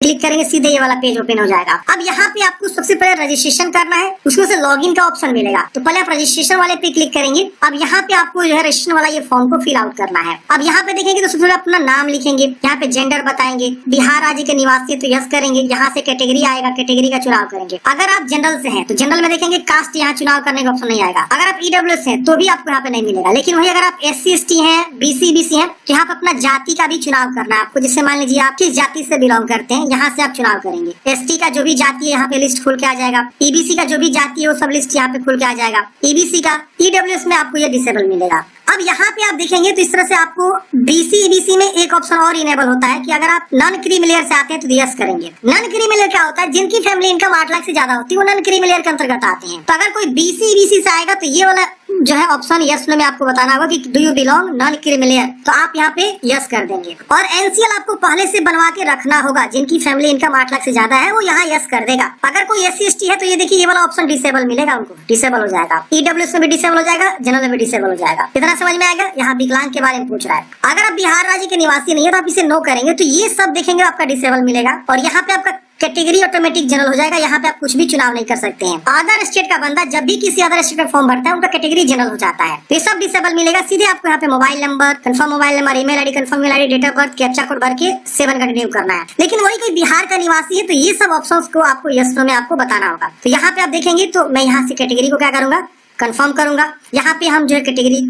Click करेंगे सीधे ये वाला पेज ओपन हो जाएगा। अब यहाँ पे आपको सबसे पहले रजिस्ट्रेशन करना है, उसमें से लॉगिन का ऑप्शन मिलेगा। तो पहले आप रजिस्ट्रेशन वाले पे क्लिक करेंगे। अब यहाँ पे आपको जो है रजिस्ट्रेशन वाला ये फॉर्म को फिल आउट करना है। अब यहाँ पे देखेंगे तो सबसे पहले अपना नाम लिखेंगे, यहाँ पे जेंडर बताएंगे, बिहार राज्य के निवासी तो यस करेंगे। यहाँ से कैटेगरी आएगा, कैटेगरी का चुनाव करेंगे। अगर आप जनरल से हैं तो जनरल में देखेंगे कास्ट, यहाँ चुनाव करने का ऑप्शन नहीं आएगा। अगर आप ईडब्ल्यूएस हैं तो भी आपको यहाँ पे नहीं मिलेगा। लेकिन वही अगर आप SC/ST हैं, BC/BC हैं तो यहाँ पे अपना जाति का भी चुनाव करना है आपको। जैसे मान लीजिए आप किस जाति से बिलोंग करते हैं, यहाँ से आप चुनाव करेंगे। ST का जो भी जाति है यहाँ पे लिस्ट खुल के आ जाएगा। EBC का जो भी जाति है वो सब लिस्ट यहाँ पे खुल के आ जाएगा। EBC का, EWS में आपको ये डिसेबल मिलेगा। अब यहाँ पे आप देखेंगे तो इस तरह से आपको BC/EBC में एक ऑप्शन और इनेबल होता है कि अगर आप नॉन क्रीमी लेयर से आते हैं तो यस करेंगे। नॉन क्रीमी लेयर क्या होता है, जिनकी फैमिली इनकम 8 लाख से ज्यादा होती है वो नॉन क्रीमी लेयर के अंतर्गत आते हैं। तो अगर कोई BC/EBC से आएगा तो ये वाला जो है ऑप्शन यस में आपको बताना होगा कि do you belong non creamy layer, तो आप यहाँ पे यस कर देंगे। और NCL आपको पहले से बनवा के रखना होगा, जिनकी फैमिली इनकम 8 लाख से ज्यादा है वो यहाँ यस कर देगा। अगर कोई SC/ST है तो ये देखिए ये वाला ऑप्शन डिसेबल मिलेगा, उनको डिसेबल हो जाएगा। EWS में भी डिसेबल हो जाएगा, जनरल में भी डिसेबल हो जाएगा। इतना समझ में आएगा। यहाँ विकलांग के बारे में पूछ रहा है। अगर आप बिहार राज्य के निवासी नहीं है तो आप इसे नो करेंगे तो ये सब देखेंगे आपका डिसेबल मिलेगा। और यहाँ पे आपका कैटेगरी ऑटोमेटिक जनरल हो जाएगा। यहाँ पे आप कुछ भी चुनाव नहीं कर सकते हैं। अदर स्टेट का बंदा जब भी किसी अदर स्टेट में फॉर्म भरता है उनका कैटेगरी जनरल हो जाता है। तो ये सब डिसेबल मिलेगा। सीधे आपको यहाँ पे mobile number, confirm mobile number, email ID, confirm email ID, date of birth, captcha code भर के 7 कंटिन्यू करना है। लेकिन वही कोई बिहार का निवासी है तो ये सब ऑप्शंस को आपको यस नो में आपको बताना होगा। तो यहाँ पे आप देखेंगे तो मैं यहाँ से कैटेगरी को क्या करूंगा, कंफर्म करूंगा। यहाँ पे हम जो है कैटेगरी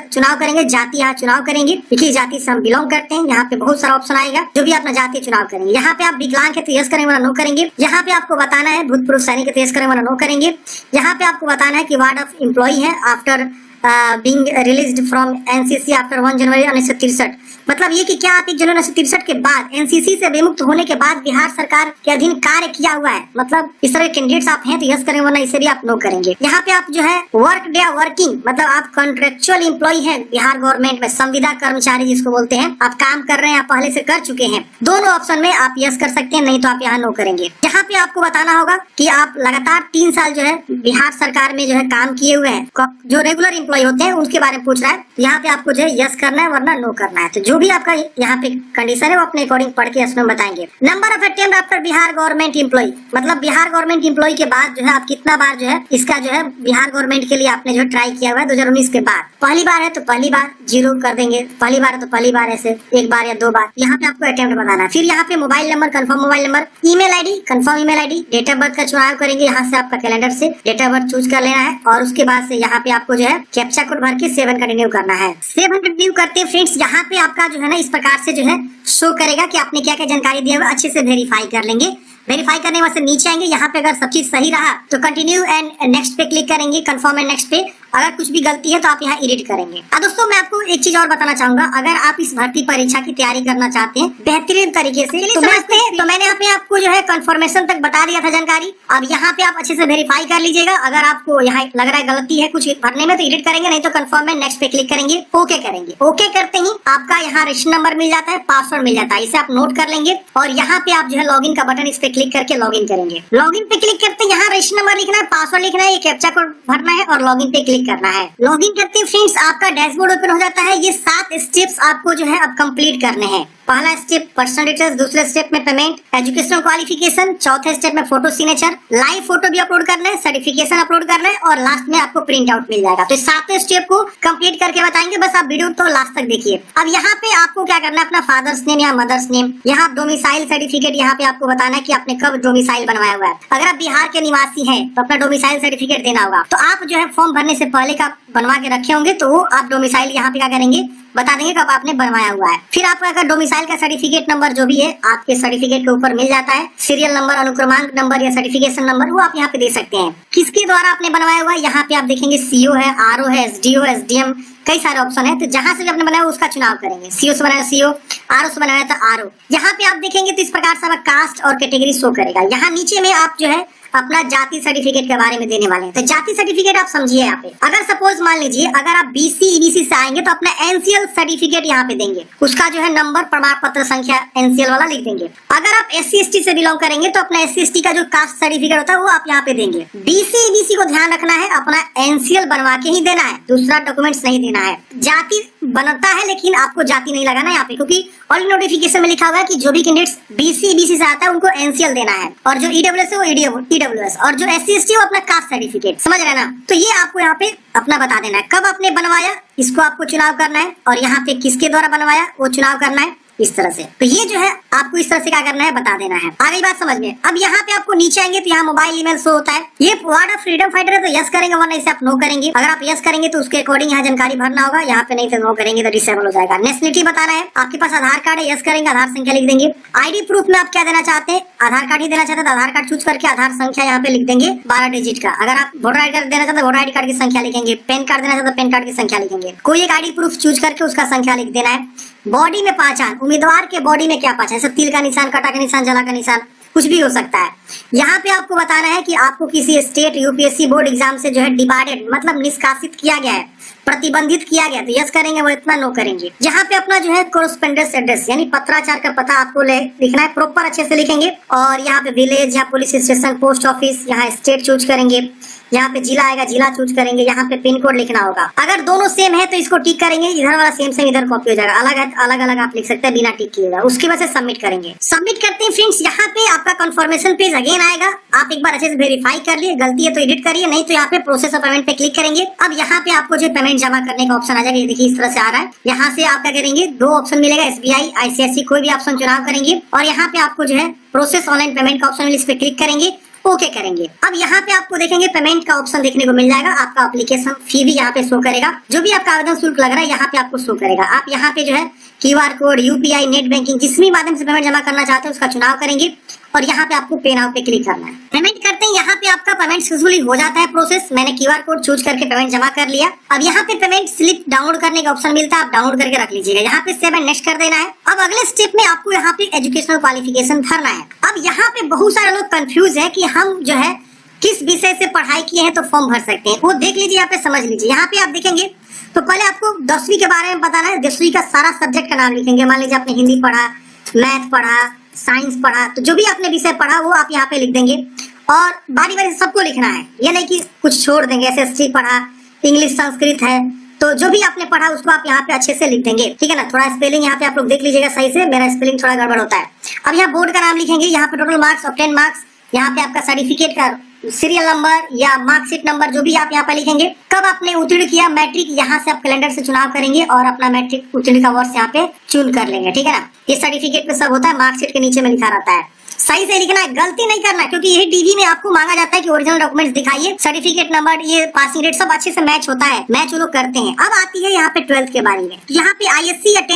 चुनाव करेंगे, जाति यहाँ चुनाव करेंगे, किस जाति से हम बिलोंग करते हैं। यहाँ पे बहुत सारा ऑप्शन आएगा, जो भी अपना जाति चुनाव करेंगे। यहाँ पे आप विकलांग है तो यस करेंगे वरना नो करेंगे। यहाँ पे आपको बताना है भूतपूर्व सैनिक है तो यस करेंगे वरना नो करेंगे। यहाँ पे आपको बताना है कि वार्ड ऑफ एम्प्लॉय है after being released from NCC after 1 जनवरी 1963। मतलब ये कि क्या आप 1 जनवरी 1963 के बाद NCC से विमुक्त होने के बाद बिहार सरकार के अधीन कार्य किया हुआ है। मतलब इस तरह के कैंडिडेट्स आप हैं तो यस करेंगे वरना इसे भी आप नो करेंगे। यहाँ पे आप जो है वर्क डे वर्किंग, मतलब आप कॉन्ट्रेक्चुअल एम्प्लॉय हैं बिहार गवर्नमेंट में, संविदा कर्मचारी जिसको बोलते हैं, आप काम कर रहे हैं, आप पहले से कर चुके हैं। दोनों ऑप्शन में आप यस कर सकते हैं, नहीं तो आप यहाँ नो करेंगे। यहाँ पे आपको बताना होगा कि आप लगातार 3 साल जो है बिहार सरकार में जो है काम किए हुए हैं। जो रेगुलर एम्प्लॉय होते हैं उसके बारे में पूछ रहा है। यहाँ पे आपको जो है यस करना है वरना नो करना है। तो जो भी आपका यहाँ पे कंडीशन है वो अपने अकॉर्डिंग पढ़ के इसमें बताएंगे। Number of attempt after Bihar government employ, मतलब बिहार गवर्नमेंट एम्प्लॉय के बाद जो है आप कितना बार जो है इसका जो है बिहार गवर्नमेंट के लिए आपने जो ट्राई किया हुआ है 2019 के बाद। पहली बार है तो पहली बार 0 कर देंगे, पहली बार है तो पहली बार, ऐसे 1 बार या 2 बार। यहाँ पे आपको अटेम्प्ट बताना है। फिर यहाँ पे mobile number, confirm mobile number, email ID, confirm email ID, date of birth का चुनाव करेंगे। यहाँ से आपका कैलेंडर से डेट ऑफ बर्थ चूज कर लेना है और उसके बाद से यहाँ पे आपको जो है कैप्चा कोड भर के 7 कंटिन्यू करना है। 7 कंटिन्यू करते हैं फ्रेंड्स। यहाँ पे आपका जो है ना इस प्रकार से जो है शो करेगा कि आपने क्या क्या जानकारी दी है, अच्छे से वेरीफाई कर लेंगे। वेरीफाई करने वास्ते नीचे आएंगे, यहाँ पे अगर सब चीज सही रहा तो कंटिन्यू एंड नेक्स्ट पे क्लिक करेंगे, कंफर्म एंड नेक्स्ट पे। अगर कुछ भी गलती है तो आप यहाँ एडिट करेंगे। अब दोस्तों मैं आपको एक चीज और बताना चाहूंगा, अगर आप इस भर्ती परीक्षा की तैयारी करना चाहते हैं बेहतरीन तरीके से तो समझते हैं, तो मैंने यहाँ पे आपको जो है कंफर्मेशन तक बता दिया था जानकारी। अब यहाँ पे आप अच्छे से वेरीफाई कर लीजिएगा। अगर आपको यहाँ लग रहा है गलती है कुछ भरने में तो एडिट करेंगे, नहीं तो कंफर्म एंड नेक्स्ट पे क्लिक करेंगे, ओके करेंगे। ओके करते ही आपका यहाँ रजिस्ट्रेशन नंबर मिल जाता है, पासवर्ड मिल जाता है, इसे आप नोट कर लेंगे। और यहाँ पे आप जो है लॉगिन का बटन इस पे क्लिक करके लॉगिन करेंगे। लॉगिन पे क्लिक करते हैं, यहाँ रजिस्ट्रेशन नंबर लिखना है, पासवर्ड लिखना है, ये कैप्चा कोड भरना है और लॉगिन पे क्लिक करना है। लॉगिन करते हैं फ्रेंड्स आपका डैशबोर्ड ओपन हो जाता है। ये 7 स्टेप्स आपको जो है अब कंप्लीट करने हैं। पहला स्टेप पर्सनल डिटेल्स, दूसरे स्टेप में पेमेंट, एजुकेशनल क्वालिफिकेशन, चौथे स्टेप में फोटो सिग्नेचर, लाइव फोटो भी अपलोड करना है, सर्टिफिकेशन अपलोड करना है और लास्ट में आपको प्रिंट आउट मिल जाएगा। तो 7 स्टेप को कंप्लीट करके बताएंगे, बस आप वीडियो तो लास्ट तक देखिए। अब यहाँ पे आपको क्या करना है, अपना फादर्स नेम या मदर्स नेम, यहाँ डोमिसाइल सर्टिफिकेट यहाँ पे आपको बताना है कि आपने कब डोमिसाइल बनवाया हुआ है। अगर आप बिहार के निवासी हैं तो अपना डोमिसाइल सर्टिफिकेट देना होगा। तो आप जो है फॉर्म भरने से पहले का बनवा के रखे होंगे तो वो आप डोमिसाइल यहाँ पे क्या करेंगे, बता देंगे कब आपने बनवाया हुआ है। फिर आपका अगर डोमिसाइल का सर्टिफिकेट नंबर जो भी है आपके सर्टिफिकेट के ऊपर मिल जाता है, सीरियल नंबर, अनुक्रमांक नंबर या सर्टिफिकेशन नंबर, वो आप यहाँ पे दे सकते हैं। किसके द्वारा आपने बनवाया हुआ है, यहाँ पे आप देखेंगे सीओ है, आरओ है, एसडीओ, एसडीएम, कई सारे ऑप्शन है। तो जहां से भी आपने बनाया उसका चुनाव करेंगे। सीओ से बनाया सीओ, आरओ से बनाया था आरओ। यहाँ पे आप देखेंगे तो इस प्रकार से कास्ट और कैटेगरी शो करेगा। यहाँ नीचे में आप जो है अपना जाति सर्टिफिकेट के बारे में देने वाले हैं। तो जाति सर्टिफिकेट आप समझिए यहाँ पे, अगर सपोज मान लीजिए अगर आप BC EBC से आएंगे तो अपना NCL सर्टिफिकेट यहाँ पे देंगे, उसका जो है नंबर, प्रमाण पत्र संख्या NCL वाला लिख देंगे। अगर आप SC ST से बिलोंग करेंगे तो अपना SC ST का जो कास्ट सर्टिफिकेट होता है वो आप यहाँ पे देंगे। BC EBC को ध्यान रखना है, अपना NCL बनवा के ही देना है, दूसरा डॉक्यूमेंट्स नहीं देना देना है। जाति बनता है लेकिन आपको जाति नहीं लगाना है यहाँ पे, क्योंकि ऑल नोटिफिकेशन में लिखा हुआ है कि जो भी कैंडिडेट्स बीसी से आता है उनको एनसीएल देना है, और जो ईडब्ल्यूएस है वो ईडब्ल्यूएस, और जो एससी एसटी वो अपना कास्ट सर्टिफिकेट, समझ रहे ना। तो ये आपको यहाँ पे अपना बता देना है, कब आपने बनवाया इसको आपको चुनाव करना है, और यहाँ पे किसके द्वारा बनवाया वो चुनाव करना है, इस तरह से। तो ये जो है आपको इस तरह से क्या करना है बता देना है। आ गई बात समझ में। अब यहाँ पे आपको नीचे आएंगे तो यहाँ मोबाइल ईमेल शो होता है। ये वार्ड ऑफ फ्रीडम फाइटर है तो यस करेंगे, वरना इसे आप नो करेंगे। अगर आप यस करेंगे तो उसके अकॉर्डिंग यहाँ जानकारी भरना होगा, यहाँ पे नहीं तो नो करेंगे तो डिसेबल हो जाएगा। नेशनलिटी बताना है, आपके पास आधार कार्ड है, यस करेंगे, आधार संख्या लिख देंगे। आईडी प्रूफ में आप क्या देना चाहते हैं, आधार कार्ड ही देना चाहते हैं तो आधार कार्ड चूज करके आधार संख्या यहाँ पे लिख देंगे 12 डिजिट का। अगर आप वोटर आई कार्ड देना चाहते हैं वोटर आई कार्ड की संख्या लिखेंगे, पैन कार्ड देना चाहते हैं पैन कार्ड की संख्या लिखेंगे। कोई एक आईडी प्रूफ चूज करके उसका संख्या लिख देना है। बॉडी में पहचान, उम्मीदवार के बॉडी में क्या पहचान, जैसे तिल का निशान, कटा का निशान, जला का निशान, कुछ भी हो सकता है। यहाँ पे आपको बताना है कि आपको किसी स्टेट यूपीएससी बोर्ड एग्जाम से जो है डिबार्डेड मतलब निष्कासित किया गया है, प्रतिबंधित किया गया, तो यस करेंगे, वो इतना नो करेंगे। यहाँ पे अपना जो है कोरेस्पोंडेंस एड्रेस यानी पत्राचार का पता आपको लिखना है, प्रॉपर अच्छे से लिखेंगे। और यहाँ पे विलेज, यहाँ पुलिस स्टेशन, पोस्ट ऑफिस, यहाँ स्टेट चूज करेंगे, यहाँ पे जिला आएगा, जिला चूज करेंगे, यहाँ पे पिन कोड लिखना होगा। अगर दोनों सेम है तो इसको टिक करेंगे, इधर वाला सेम सेम इधर कॉपी हो जाएगा, अलग है अलग अलग आप लिख सकते हैं बिना टिक किए। उसके बाद से सबमिट करेंगे। सबमिट करते हैं फ्रेंड्स, यहाँ पे आपका कंफर्मेशन पेज अगेन आएगा। आप एक बार अच्छे से वेरीफाई कर लिए, गलती है तो एडिट करिए, नहीं तो यहाँ पे प्रोसेस ऑफ पेमेंट पे क्लिक करेंगे। अब यहाँ पे आपको जो पेमेंट जमा करने का ऑप्शन आ जाएगा, ये देखिए इस तरह से आ रहा है। यहाँ से आप क्या करेंगे, दो ऑप्शन मिलेगा, एसबीआई, आईसीआईसी, कोई भी ऑप्शन चुनाव करेंगे और यहाँ पे आपको जो है प्रोसेस ऑनलाइन पेमेंट का ऑप्शन, इस पे क्लिक करेंगे, ओके करेंगे। अब यहाँ पे आपको देखेंगे पेमेंट का ऑप्शन देखने को मिल जाएगा। आपका एप्लीकेशन फी भी यहाँ पे शो करेगा, जो भी आपका आवेदन शुल्क लग रहा है यहाँ पे आपको शो करेगा। आप यहाँ पे जो है QR code, UPI, net banking, जिस भी माध्यम से पेमेंट जमा करना चाहते हैं उसका चुनाव करेंगे और यहाँ पे आपको पे नाउ पे क्लिक करना है। पेमेंट करते हैं, यहाँ पे आपका पेमेंट सक्सेसफुली हो जाता है प्रोसेस। मैंने क्यूआर कोड चूज करके पेमेंट जमा कर लिया। अब यहाँ पे पेमेंट स्लिप डाउनलोड करने का ऑप्शन मिलता है, आप डाउनलोड करके रख लीजिएगा। यहाँ पे सेव एंड नेक्स्ट कर देना है। अब अगले स्टेप में आपको यहाँ पे एजुकेशनल क्वालिफिकेशन भरना है। अब यहाँ पे बहुत सारे लोग कंफ्यूज है कि हम जो है किस विषय से पढ़ाई किए हैं तो फॉर्म भर सकते हैं, वो देख लीजिए, यहाँ पे समझ लीजिए। यहाँ पे आप देखेंगे तो पहले आपको 10वीं के बारे में बताना है, 10वीं का सारा सब्जेक्ट का नाम लिखेंगे। मान लीजिए आपने हिंदी पढ़ा, मैथ पढ़ा, साइंस पढ़ा, तो जो भी आपने विषय पढ़ा वो आप यहाँ पे लिख देंगे और बारी बारी से सबको लिखना है, ये नहीं कि कुछ छोड़ देंगे। एसएसटी पढ़ा, इंग्लिश, संस्कृत है, तो जो भी आपने पढ़ा उसको आप यहाँ पे अच्छे से लिख देंगे, ठीक है ना। थोड़ा स्पेलिंग यहाँ पे आप लोग देख लीजिएगा सही से, मेरा स्पेलिंग थोड़ा गड़बड़ होता है। अब यहाँ बोर्ड का नाम लिखेंगे, यहाँ पे टोटल मार्क्स और 10 मार्क्स, यहाँ पे आपका सर्टिफिकेट का सीरियल नंबर या मार्कशीट नंबर जो भी आप यहाँ पे लिखेंगे। कब आपने उत्तीर्ण किया मैट्रिक, यहाँ से आप कैलेंडर से चुनाव करेंगे और अपना मैट्रिक उत्तीर्ण का वर्ष यहाँ पे चुन कर लेंगे, ठीक है ना। ये सर्टिफिकेट पे सब होता है, मार्कशीट के नीचे में लिखा रहता है। सही से लिखना है, गलती नहीं करना है, क्योंकि यही डीवी में आपको मांगा जाता है कि ओरिजिनल डॉक्यूमेंट्स दिखाइए, सर्टिफिकेट नंबर, ये पासिंग रेट सब अच्छे से मैच होता है, मैच वो लोग करते हैं। अब आती है यहाँ पे 12th के बारे में। यहाँ पे आईएससी या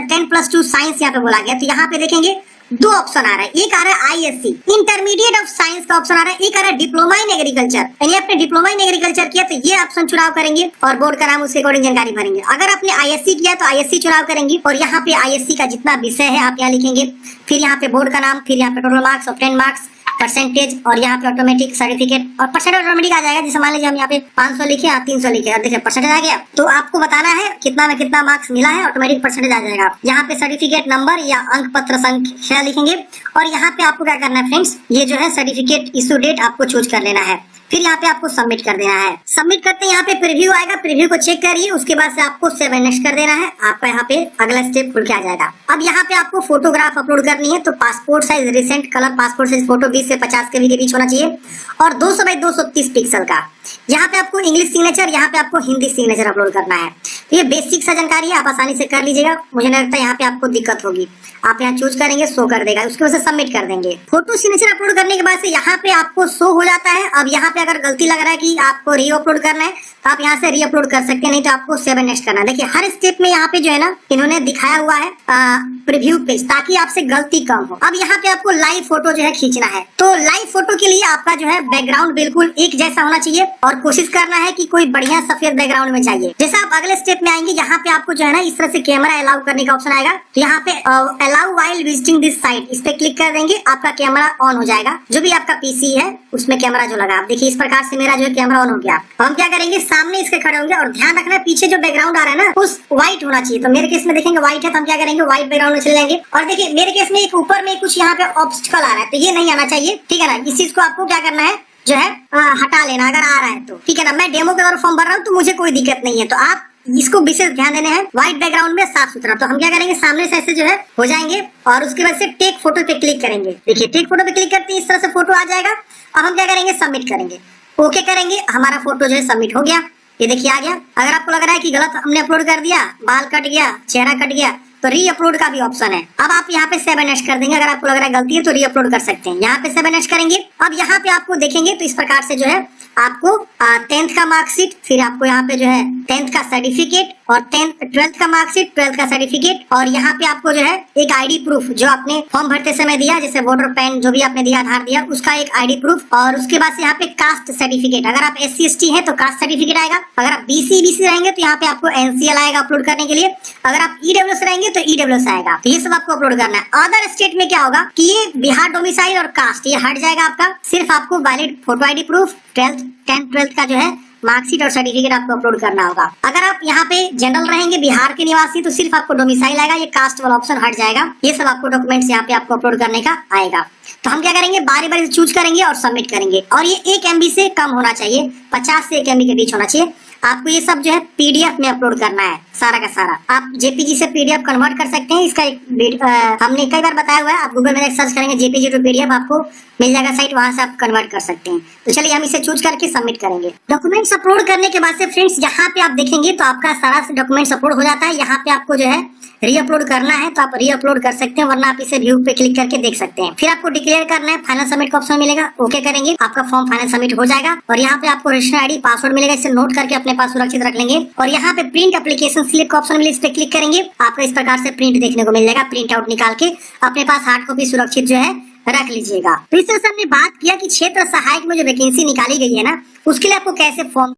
10+2 साइंस यहाँ पे बोला गया, तो यहाँ पे देखेंगे दो ऑप्शन आ रहा है। एक आ रहा है आईएससी इंटरमीडिएट ऑफ साइंस का ऑप्शन आ रहा है, एक आ रहा है डिप्लोमा इन एग्रीकल्चर, यानी आपने डिप्लोमा इन एग्रीकल्चर किया तो ये ऑप्शन चुनाव करेंगे और बोर्ड का नाम उसके अकॉर्डिंग जानकारी भरेंगे। अगर आपने आईएससी किया तो आईएससी चुनाव करेंगे और यहाँ पे आईएससी का जितना विषय है आप यहाँ लिखेंगे, फिर यहाँ पे बोर्ड का नाम, फिर यहाँ पे टोटल मार्क्स और 10 मार्क्स, परसेंटेज और यहाँ पे ऑटोमेटिक सर्टिफिकेट और परसेंटेज ऑटोमेटिक आ जाएगा। जैसे मान लीजिए हम यहाँ पे 500 लिखे, आप 300 लिखे और देखिए परसेंटेज आ गया, तो आपको बताना है कितना में कितना मार्क्स मिला है, ऑटोमेटिक परसेंटेज आ जाएगा। यहाँ पे सर्टिफिकेट नंबर या अंक पत्र संख्या लिखेंगे और यहाँ पे आपको क्या करना है फ्रेंड्स, ये जो है सर्टिफिकेट इशू डेट आपको चूज कर लेना है, फिर यहाँ पे आपको सबमिट कर देना है। सबमिट करते हैं यहाँ पे प्रीव्यू आएगा, प्रीव्यू को चेक करिए, उसके बाद से आपको सेव एंड नेक्स्ट कर देना है। आपका यहाँ पे अगला स्टेप खुल के आ जाएगा। अब यहाँ पे आपको फोटोग्राफ अपलोड करनी है, तो passport size recent colour passport size photo 20 से 50 के बीच होना चाहिए और 200 बाई 230 पिक्सल का। यहाँ पे आपको इंग्लिश सिग्नेचर, यहाँ पे आपको हिंदी सिग्नेचर अपलोड करना है। तो ये बेसिक सा जानकारी है, आप आसानी से कर लीजिएगा, मुझे नहीं लगता यहाँ पे आपको दिक्कत होगी। आप यहाँ चूज करेंगे, शो कर देगा, उसके बाद सबमिट कर देंगे। फोटो सिग्नेचर अपलोड करने के बाद से यहाँ पे आपको शो हो जाता है। अब यहाँ पे अगर गलती लग रहा है कि आपको री अपलोड करना है तो आप यहाँ से री अपलोड कर सकते हैं, नहीं तो आपको सेव एंड नेक्स्ट करना है। देखिए हर स्टेप में यहाँ पे जो है ना इन्होंने दिखाया हुआ है प्रीव्यू पेज, ताकि आपसे गलती कम हो। अब यहाँ पे आपको लाइव फोटो जो है खींचना है, तो लाइव फोटो के लिए आपका जो है बैकग्राउंड बिल्कुल एक जैसा होना चाहिए और कोशिश करना है कि कोई बढ़िया सफेद बैकग्राउंड में चाहिए। जैसे आप अगले स्टेप में आएंगे, यहाँ पे आपको जो है ना इस तरह से कैमरा अलाउ करने का ऑप्शन आएगा, तो यहाँ पे allow while visiting this site, इस पे क्लिक कर देंगे, आपका कैमरा ऑन हो जाएगा। जो भी आपका पीसी है उसमें कैमरा जो लगा, आप देखिए इस प्रकार से मेरा जो है कैमरा ऑन हो गया। हम क्या करेंगे, सामने इसके खड़े होंगे और ध्यान रखना पीछे जो बैकग्राउंड आ रहा है ना उस व्हाइट होना चाहिए। तो मेरे केस में देखेंगे व्हाइट है, तो हम क्या करेंगे व्हाइट बैकग्राउंड में चले जाएंगे। और देखिए मेरे केस में एक ऊपर में कुछ यहाँ पे ऑब्स्टिकल आ रहा है, तो ये नहीं आना चाहिए, ठीक है ना। इस चीज को आपको क्या करना है जो है हटा लेना, अगर आ रहा है तो, ठीक है ना। मैं डेमो के द्वारा फॉर्म भर रहा हूँ तो मुझे कोई दिक्कत नहीं है, तो आप इसको विशेष ध्यान देने हैं, व्हाइट बैकग्राउंड में साफ सुथरा। तो हम क्या करेंगे, सामने से ऐसे जो है हो जाएंगे और उसके बाद से टेक फोटो पे क्लिक करेंगे। देखिए टेक फोटो पे क्लिक करते ही इस तरह से फोटो आ जाएगा। अब हम क्या करेंगे, सबमिट करेंगे, ओके करेंगे, हमारा फोटो जो है सबमिट हो गया। ये देखिए आ गया। अगर आपको लग रहा है कि गलत हमने अपलोड कर दिया, बाल कट गया, चेहरा कट गया, तो री अपलोड का भी ऑप्शन है। अब आप यहाँ पे सेव एंड नेक्स्ट कर देंगे। अगर आपको लग रहा है गलती है तो री अपलोड कर सकते हैं। यहाँ पे सेव एंड नेक्स्ट करेंगे। अब यहाँ पे आपको देखेंगे तो इस प्रकार से जो है आपको 10th का मार्कशीट, फिर आपको यहाँ पे जो है 10th का सर्टिफिकेट और 12th का मार्कशीट, 12th का सर्टिफिकेट, और यहाँ पे आपको जो है एक आईडी प्रूफ जो आपने फॉर्म भरते समय दिया, जैसे वोटर पैन जो भी आपने दिया, आधार दिया, उसका एक आईडी प्रूफ, और उसके बाद से यहाँ पे कास्ट सर्टिफिकेट। अगर आप SC/ST हैं तो कास्ट सर्टिफिकेट आएगा। अगर आप BC/BC रहेंगे तो यहाँ पे आपको NCL आएगा अपलोड करने के लिए। अगर आप EWS रहेंगे तो EWS आएगा। तो ये सब आपको अपलोड करना है। अदर स्टेट में क्या होगा कि ये बिहार डोमिसाइल और कास्ट ये हट जाएगा आपका। सिर्फ आपको valid photo ID proof, 10th 12th का जो है मार्कशीट और सर्टिफिकेट आपको अपलोड करना होगा। अगर आप यहाँ पे जनरल रहेंगे, बिहार के निवासी, तो सिर्फ आपको डोमिसाइल आएगा, ये कास्ट वाला ऑप्शन हट जाएगा। ये सब आपको डॉक्यूमेंट्स यहाँ पे आपको अपलोड करने का आएगा। तो हम क्या करेंगे, बारी बारी से चूज करेंगे और सबमिट करेंगे। और ये 1 MB से कम होना चाहिए, 50 से 1 MB के बीच होना चाहिए। आपको ये सब जो है PDF में अपलोड करना है, सारा का सारा। आप JPG से PDF कन्वर्ट कर सकते हैं। इसका एक हमने कई बार बताया हुआ है। आप गूगल में सर्च करेंगे JPG टू PDF, आपको मिल जाएगा साइट, वहां से आप कन्वर्ट कर सकते हैं। तो चलिए हम इसे चूज करके सबमिट करेंगे। डॉक्यूमेंट्स अपलोड करने के बाद से फ्रेंड्स यहाँ पे आप देखेंगे तो आपका सारा डॉक्यूमेंट्स अपलोड हो जाता है। यहाँ पे आपको जो है री अपलोड करना है तो आप री अपलोड कर सकते हैं, वरना आप इसे व्यू पे क्लिक करके देख सकते हैं। फिर आपको डिक्लेयर करना है, फाइनल सबमिट का ऑप्शन मिलेगा, ओके करेंगे, आपका फॉर्म फाइनल सबमिट हो जाएगा। और यहाँ पे आपको रजिस्ट्रेशन आईडी पासवर्ड मिलेगा, इसे नोट करके अपने पास सुरक्षित रख लेंगे। और यहाँ पे प्रिंट एप्लीकेशन स्लिप का ऑप्शन मिलेगा, इस पे क्लिक करेंगे, आपको इस प्रकार से प्रिंट देखने को मिल जाएगा। प्रिंट आउट निकाल के अपने पास हार्ड कॉपी सुरक्षित जो है रख लीजिएगा। तो इस तरह से हमने बात किया कि क्षेत्र सहायक में जो वैकेंसी निकाली गई है ना, उसके लिए आपको कैसे फॉर्म